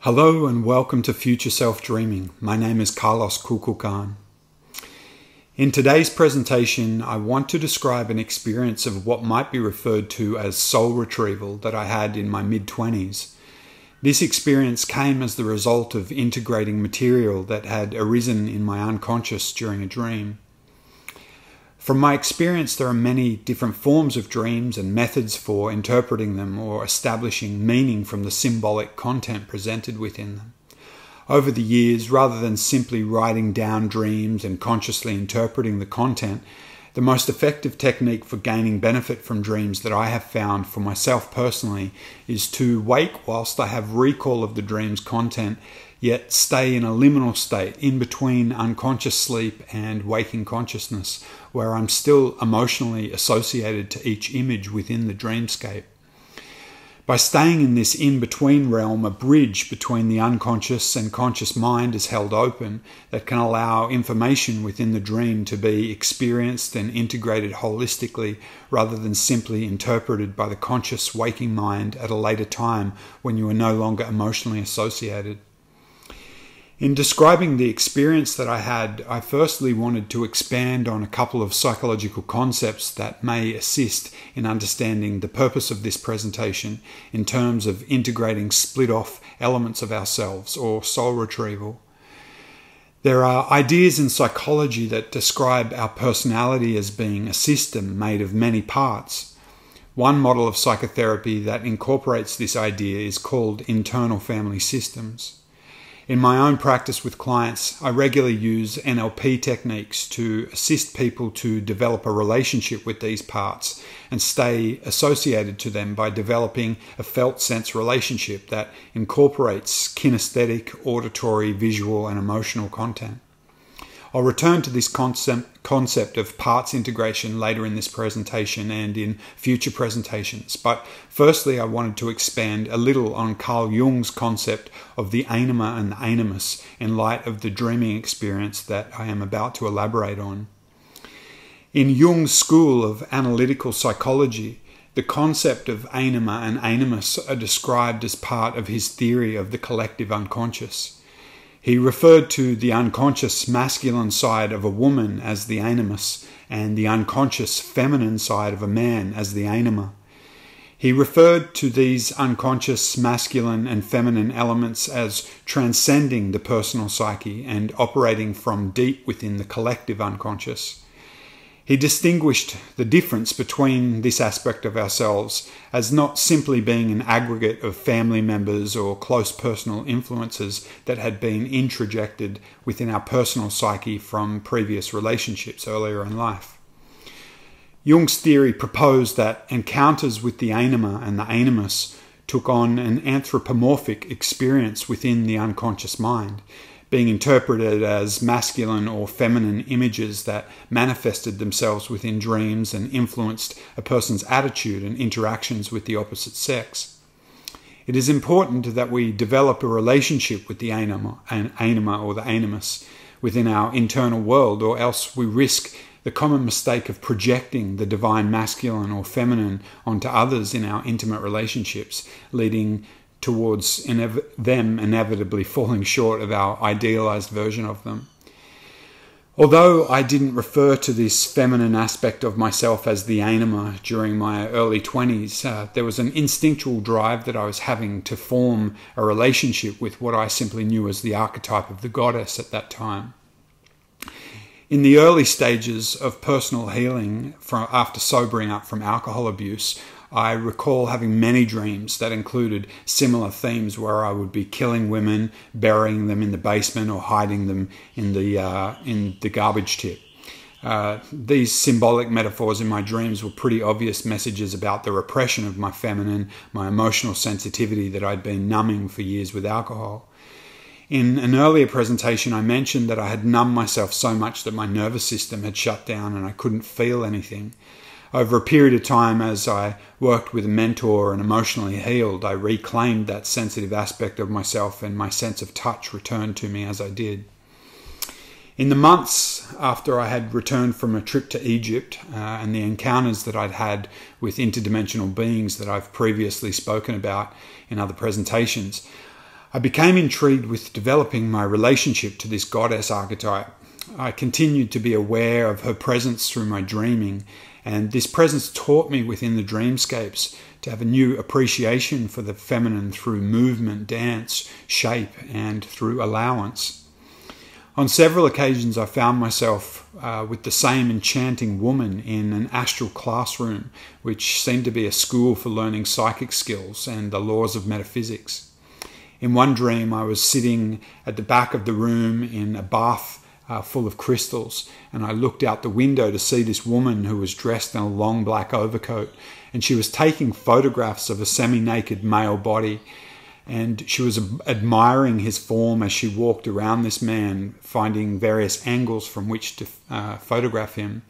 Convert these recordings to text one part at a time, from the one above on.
Hello and welcome to Future Self Dreaming. My name is Carlos Kukulkan. In today's presentation, I want to describe an experience of what might be referred to as soul retrieval that I had in my mid-20s. This experience came as the result of integrating material that had arisen in my unconscious during a dream. From my experience, there are many different forms of dreams and methods for interpreting them or establishing meaning from the symbolic content presented within them. Over the years, rather than simply writing down dreams and consciously interpreting the content, the most effective technique for gaining benefit from dreams that I have found for myself personally is to wake whilst I have recall of the dream's content, yet stay in a liminal state in between unconscious sleep and waking consciousness, where I'm still emotionally associated to each image within the dreamscape. By staying in this in-between realm, a bridge between the unconscious and conscious mind is held open that can allow information within the dream to be experienced and integrated holistically rather than simply interpreted by the conscious waking mind at a later time when you are no longer emotionally associated. In describing the experience that I had, I firstly wanted to expand on a couple of psychological concepts that may assist in understanding the purpose of this presentation in terms of integrating split-off elements of ourselves, or soul retrieval. There are ideas in psychology that describe our personality as being a system made of many parts. One model of psychotherapy that incorporates this idea is called internal family systems. In my own practice with clients, I regularly use NLP techniques to assist people to develop a relationship with these parts and stay associated to them by developing a felt sense relationship that incorporates kinesthetic, auditory, visual, and emotional content. I'll return to this concept of parts integration later in this presentation and in future presentations. But firstly, I wanted to expand a little on Carl Jung's concept of the Anima and Animus in light of the dreaming experience that I am about to elaborate on. In Jung's school of analytical psychology, the concept of Anima and Animus are described as part of his theory of the collective unconscious. He referred to the unconscious masculine side of a woman as the animus and the unconscious feminine side of a man as the anima. He referred to these unconscious masculine and feminine elements as transcending the personal psyche and operating from deep within the collective unconscious. He distinguished the difference between this aspect of ourselves as not simply being an aggregate of family members or close personal influences that had been introjected within our personal psyche from previous relationships earlier in life. Jung's theory proposed that encounters with the anima and the animus took on an anthropomorphic experience within the unconscious mind, being interpreted as masculine or feminine images that manifested themselves within dreams and influenced a person's attitude and interactions with the opposite sex. It is important that we develop a relationship with the anima or the animus within our internal world, or else we risk the common mistake of projecting the divine masculine or feminine onto others in our intimate relationships, leading towards them inevitably falling short of our idealized version of them. Although I didn't refer to this feminine aspect of myself as the anima during my early 20s, there was an instinctual drive that I was having to form a relationship with what I simply knew as the archetype of the goddess at that time. In the early stages of personal healing after sobering up from alcohol abuse, I recall having many dreams that included similar themes where I would be killing women, burying them in the basement, or hiding them in the garbage tip. These symbolic metaphors in my dreams were pretty obvious messages about the repression of my feminine, my emotional sensitivity that I'd been numbing for years with alcohol. In an earlier presentation, I mentioned that I had numbed myself so much that my nervous system had shut down and I couldn't feel anything. Over a period of time, as I worked with a mentor and emotionally healed, I reclaimed that sensitive aspect of myself and my sense of touch returned to me as I did. In the months after I had returned from a trip to Egypt and the encounters that I'd had with interdimensional beings that I've previously spoken about in other presentations, I became intrigued with developing my relationship to this goddess archetype. I continued to be aware of her presence through my dreaming, and this presence taught me within the dreamscapes to have a new appreciation for the feminine through movement, dance, shape, and through allowance. On several occasions I found myself with the same enchanting woman in an astral classroom, which seemed to be a school for learning psychic skills and the laws of metaphysics. In one dream I was sitting at the back of the room in a bath full of crystals, and I looked out the window to see this woman who was dressed in a long black overcoat, and she was taking photographs of a semi-naked male body, and she was admiring his form as she walked around this man, finding various angles from which to photograph him.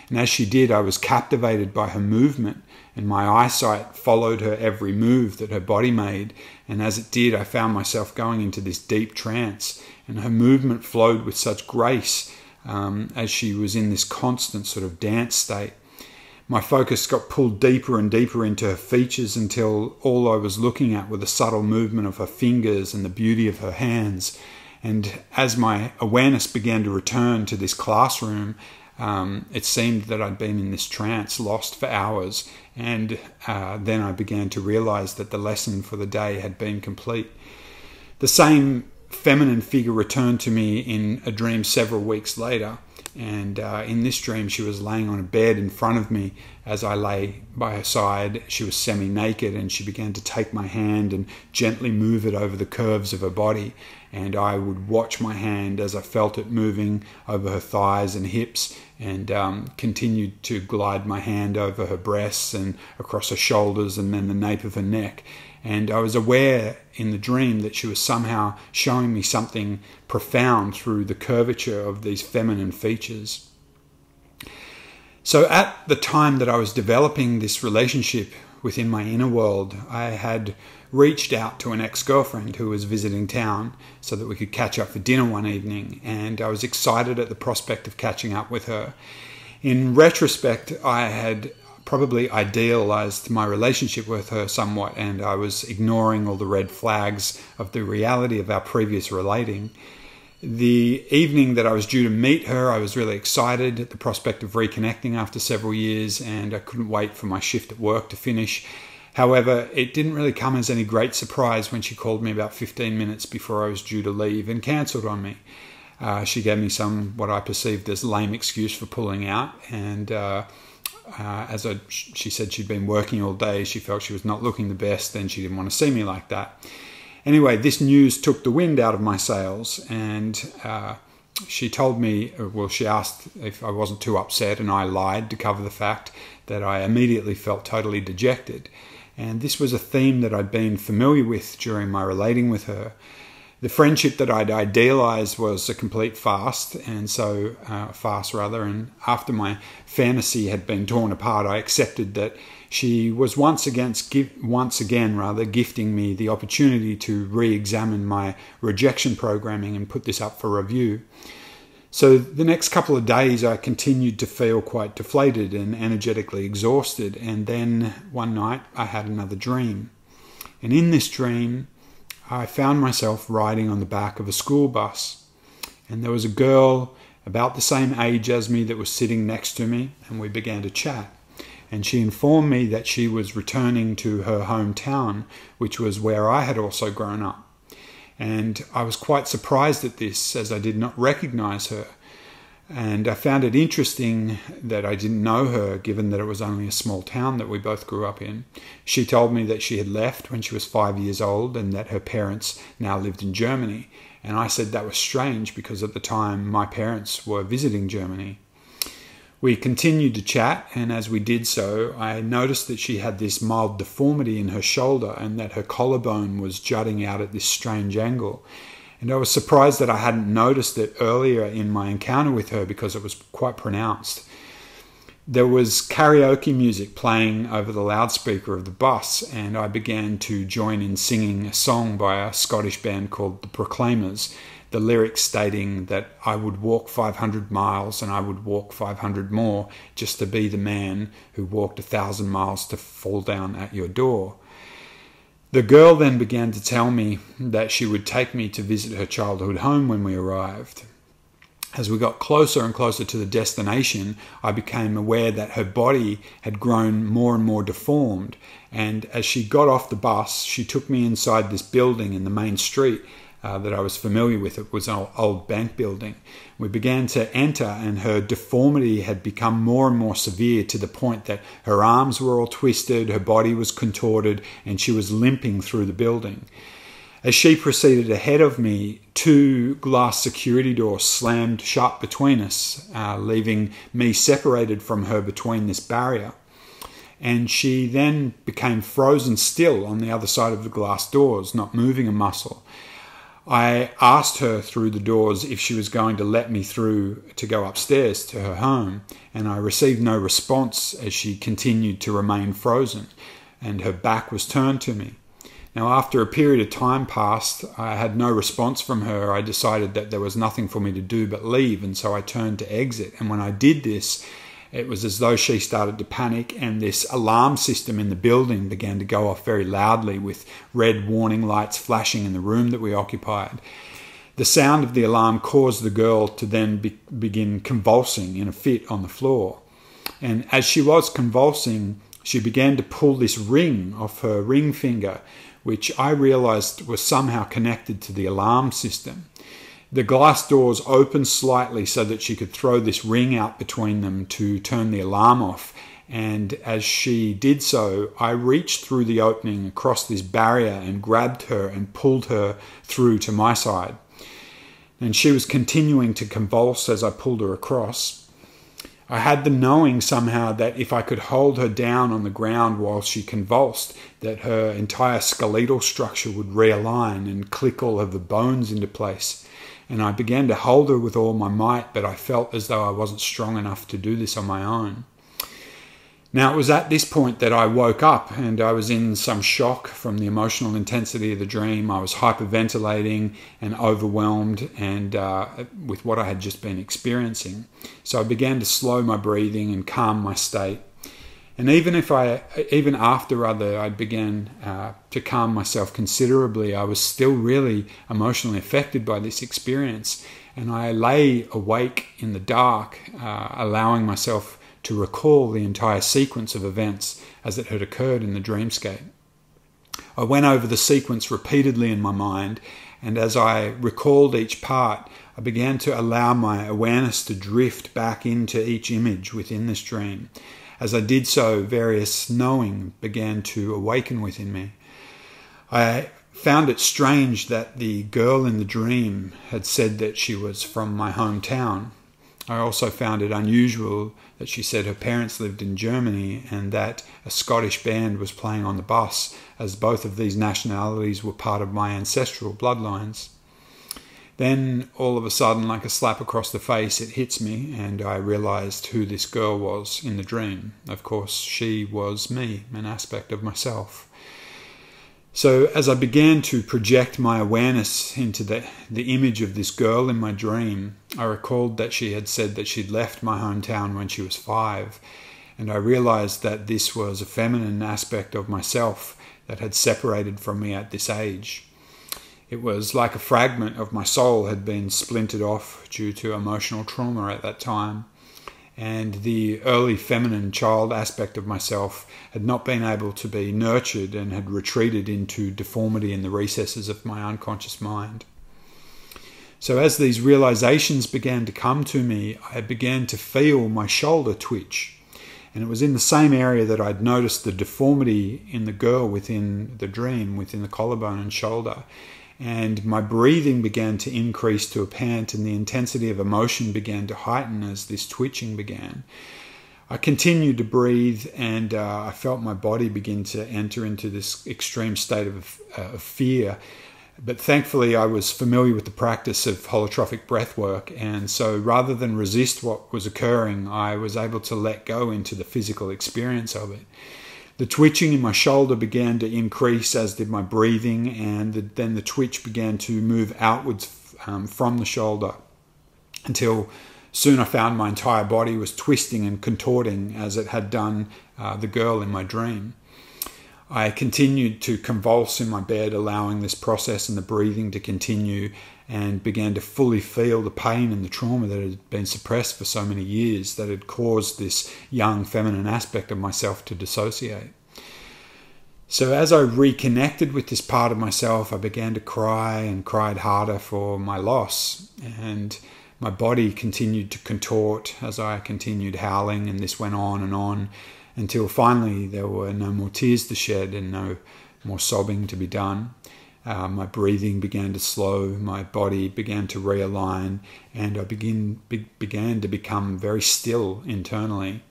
And as she did, I was captivated by her movement, and my eyesight followed her every move that her body made. And as it did, I found myself going into this deep trance, and her movement flowed with such grace as she was in this constant sort of dance state. My focus got pulled deeper and deeper into her features until all I was looking at were the subtle movement of her fingers and the beauty of her hands. And as my awareness began to return to this classroom, it seemed that I'd been in this trance, lost for hours, and then I began to realize that the lesson for the day had been complete. The same feminine figure returned to me in a dream several weeks later, and in this dream she was laying on a bed in front of me. As I lay by her side, she was semi-naked, and she began to take my hand and gently move it over the curves of her body, and I would watch my hand as I felt it moving over her thighs and hips, and continued to glide my hand over her breasts and across her shoulders and then the nape of her neck. And I was aware in the dream that she was somehow showing me something profound through the curvature of these feminine features. So at the time that I was developing this relationship within my inner world, I had reached out to an ex-girlfriend who was visiting town so that we could catch up for dinner one evening, and I was excited at the prospect of catching up with her. In retrospect, I had probably idealized my relationship with her somewhat, and I was ignoring all the red flags of the reality of our previous relating. The evening that I was due to meet her, I was really excited at the prospect of reconnecting after several years, and I couldn't wait for my shift at work to finish. However, it didn't really come as any great surprise when she called me about 15 minutes before I was due to leave and cancelled on me. She gave me some, what I perceived as lame excuse for pulling out, and she said she'd been working all day, she felt she was not looking the best, and she didn't want to see me like that. Anyway, this news took the wind out of my sails, and she told me, she asked if I wasn't too upset, and I lied to cover the fact that I immediately felt totally dejected. And this was a theme that I'd been familiar with during my relating with her. The friendship that I'd idealized was a complete farce, and after my fantasy had been torn apart, I accepted that she was once again gifting me the opportunity to re-examine my rejection programming and put this up for review. So the next couple of days I continued to feel quite deflated and energetically exhausted, and then one night I had another dream. And in this dream I found myself riding on the back of a school bus, and there was a girl about the same age as me that was sitting next to me, and we began to chat. And she informed me that she was returning to her hometown, which was where I had also grown up. And I was quite surprised at this, as I did not recognize her. And I found it interesting that I didn't know her, given that it was only a small town that we both grew up in. She told me that she had left when she was 5 years old and that her parents now lived in Germany. And I said that was strange because at the time my parents were visiting Germany. We continued to chat, and as we did so, I noticed that she had this mild deformity in her shoulder and that her collarbone was jutting out at this strange angle. And I was surprised that I hadn't noticed it earlier in my encounter with her because it was quite pronounced. There was karaoke music playing over the loudspeaker of the bus, and I began to join in singing a song by a Scottish band called The Proclaimers, the lyrics stating that I would walk 500 miles and I would walk 500 more just to be the man who walked 1,000 miles to fall down at your door. The girl then began to tell me that she would take me to visit her childhood home when we arrived. As we got closer and closer to the destination, I became aware that her body had grown more and more deformed, and as she got off the bus, she took me inside this building in the main street that I was familiar with. It was an old bank building. We began to enter, and her deformity had become more and more severe, to the point that her arms were all twisted, her body was contorted, and she was limping through the building. As she proceeded ahead of me, 2 glass security doors slammed shut between us, leaving me separated from her between this barrier. And she then became frozen still on the other side of the glass doors, not moving a muscle. I asked her through the doors if she was going to let me through to go upstairs to her home, and I received no response as she continued to remain frozen, and her back was turned to me. Now, after a period of time passed, I had no response from her. I decided that there was nothing for me to do but leave, and so I turned to exit. And when I did this, it was as though she started to panic, and this alarm system in the building began to go off very loudly, with red warning lights flashing in the room that we occupied. The sound of the alarm caused the girl to then begin convulsing in a fit on the floor. And as she was convulsing, she began to pull this ring off her ring finger, which I realized was somehow connected to the alarm system. The glass doors opened slightly so that she could throw this ring out between them to turn the alarm off. And as she did so, I reached through the opening across this barrier and grabbed her and pulled her through to my side. And she was continuing to convulse as I pulled her across. I had the knowing somehow that if I could hold her down on the ground while she convulsed, that her entire skeletal structure would realign and click all of the bones into place. And I began to hold her with all my might, but I felt as though I wasn't strong enough to do this on my own. Now, it was at this point that I woke up, and I was in some shock from the emotional intensity of the dream. I was hyperventilating and overwhelmed and with what I had just been experiencing. So I began to slow my breathing and calm my state. And even after I began to calm myself considerably, I was still really emotionally affected by this experience. And I lay awake in the dark, allowing myself to recall the entire sequence of events as it had occurred in the dreamscape. I went over the sequence repeatedly in my mind, and as I recalled each part, I began to allow my awareness to drift back into each image within this dream. As I did so, various knowing began to awaken within me. I found it strange that the girl in the dream had said that she was from my hometown. I also found it unusual that she said her parents lived in Germany and that a Scottish band was playing on the bus, as both of these nationalities were part of my ancestral bloodlines. Then, all of a sudden, like a slap across the face, it hits me, and I realized who this girl was in the dream. Of course, she was me, an aspect of myself. So as I began to project my awareness into the image of this girl in my dream, I recalled that she had said that she'd left my hometown when she was 5, and I realized that this was a feminine aspect of myself that had separated from me at this age. It was like a fragment of my soul had been splintered off due to emotional trauma at that time, and the early feminine child aspect of myself had not been able to be nurtured and had retreated into deformity in the recesses of my unconscious mind. So as these realizations began to come to me, I began to feel my shoulder twitch. And it was in the same area that I'd noticed the deformity in the girl within the dream, within the collarbone and shoulder. And my breathing began to increase to a pant, and the intensity of emotion began to heighten as this twitching began. I continued to breathe, and I felt my body begin to enter into this extreme state of fear. But thankfully, I was familiar with the practice of holotrophic breath work, and so rather than resist what was occurring, I was able to let go into the physical experience of it. The twitching in my shoulder began to increase, as did my breathing, and then the twitch began to move outwards from the shoulder until soon I found my entire body was twisting and contorting as it had done the girl in my dream. I continued to convulse in my bed, allowing this process and the breathing to continue, and began to fully feel the pain and the trauma that had been suppressed for so many years, that had caused this young feminine aspect of myself to dissociate. So as I reconnected with this part of myself, I began to cry and cried harder for my loss, and my body continued to contort as I continued howling, and this went on until finally there were no more tears to shed and no more sobbing to be done. My breathing began to slow, my body began to realign, and I began to become very still internally.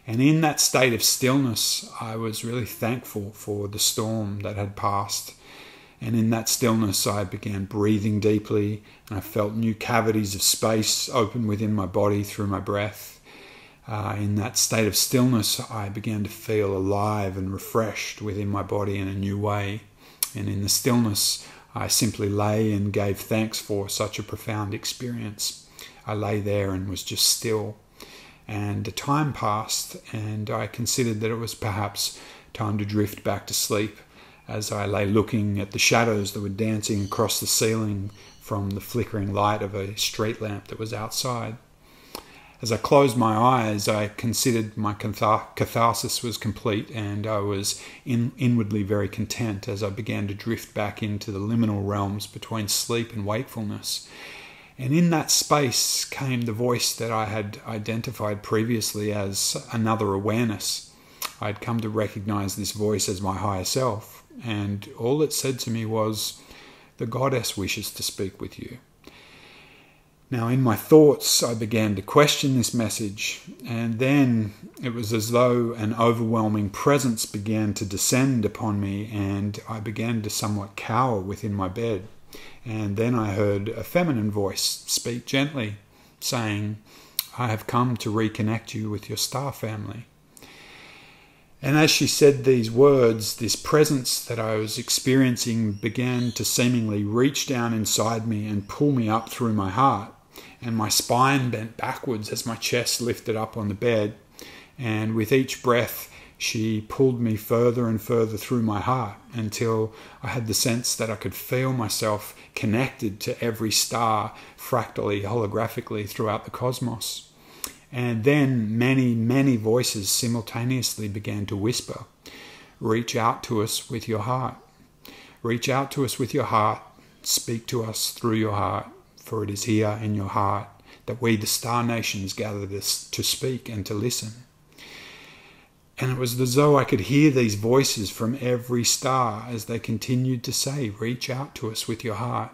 And in that state of stillness, I was really thankful for the storm that had passed. And in that stillness, I began breathing deeply, and I felt new cavities of space open within my body through my breath. In that state of stillness, I began to feel alive and refreshed within my body in a new way. And in the stillness, I simply lay and gave thanks for such a profound experience. I lay there and was just still. And time passed, and I considered that it was perhaps time to drift back to sleep, as I lay looking at the shadows that were dancing across the ceiling from the flickering light of a street lamp that was outside. As I closed my eyes, I considered my catharsis was complete, and I was inwardly very content as I began to drift back into the liminal realms between sleep and wakefulness. And in that space came the voice that I had identified previously as another awareness. I'd come to recognize this voice as my higher self, and all it said to me was, "The goddess wishes to speak with you." Now, in my thoughts, I began to question this message, and then it was as though an overwhelming presence began to descend upon me, and I began to somewhat cower within my bed. And then I heard a feminine voice speak gently, saying, "I have come to reconnect you with your star family." And as she said these words, this presence that I was experiencing began to seemingly reach down inside me and pull me up through my heart. And my spine bent backwards as my chest lifted up on the bed. And with each breath, she pulled me further and further through my heart until I had the sense that I could feel myself connected to every star fractally, holographically throughout the cosmos. And then many voices simultaneously began to whisper, "Reach out to us with your heart. Reach out to us with your heart. Speak to us through your heart, for it is here in your heart that we, the star nations, gather to speak and to listen." And it was as though I could hear these voices from every star as they continued to say, "Reach out to us with your heart."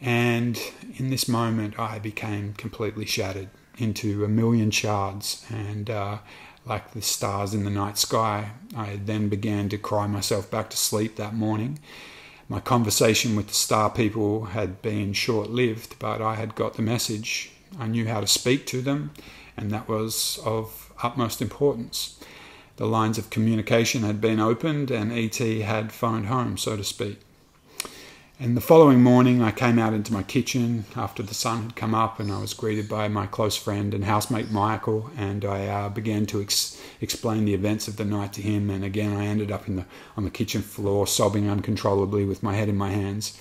And in this moment, I became completely shattered into a million shards, and like the stars in the night sky, I then began to cry myself back to sleep that morning. My conversation with the star people had been short-lived, but I had got the message. I knew how to speak to them, and that was of utmost importance. The lines of communication had been opened, and ET had phoned home, so to speak. And the following morning, I came out into my kitchen after the sun had come up, and I was greeted by my close friend and housemate Michael, and I began to explain the events of the night to him. And again, I ended up on the kitchen floor, sobbing uncontrollably with my head in my hands.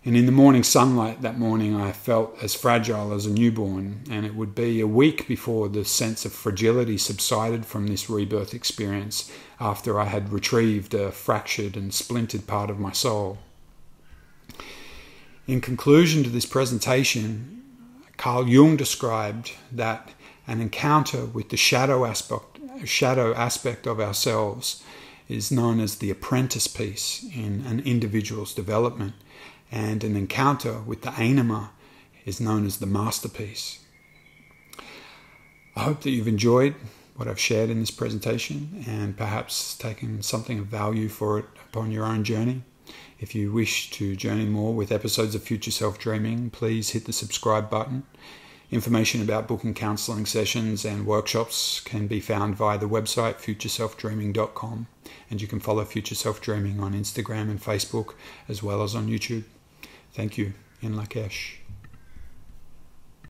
And in the morning sunlight that morning, I felt as fragile as a newborn, and it would be a week before the sense of fragility subsided from this rebirth experience after I had retrieved a fractured and splintered part of my soul. In conclusion to this presentation, Carl Jung described that an encounter with the shadow aspect of ourselves is known as the apprentice piece in an individual's development, and an encounter with the Anima is known as the masterpiece. I hope that you've enjoyed what I've shared in this presentation and perhaps taken something of value for it upon your own journey. If you wish to journey more with episodes of Future Self Dreaming, please hit the subscribe button. Information about booking counselling sessions and workshops can be found via the website futureselfdreaming.com, and you can follow Future Self Dreaming on Instagram and Facebook as well as on YouTube. Thank you. In Lakesh.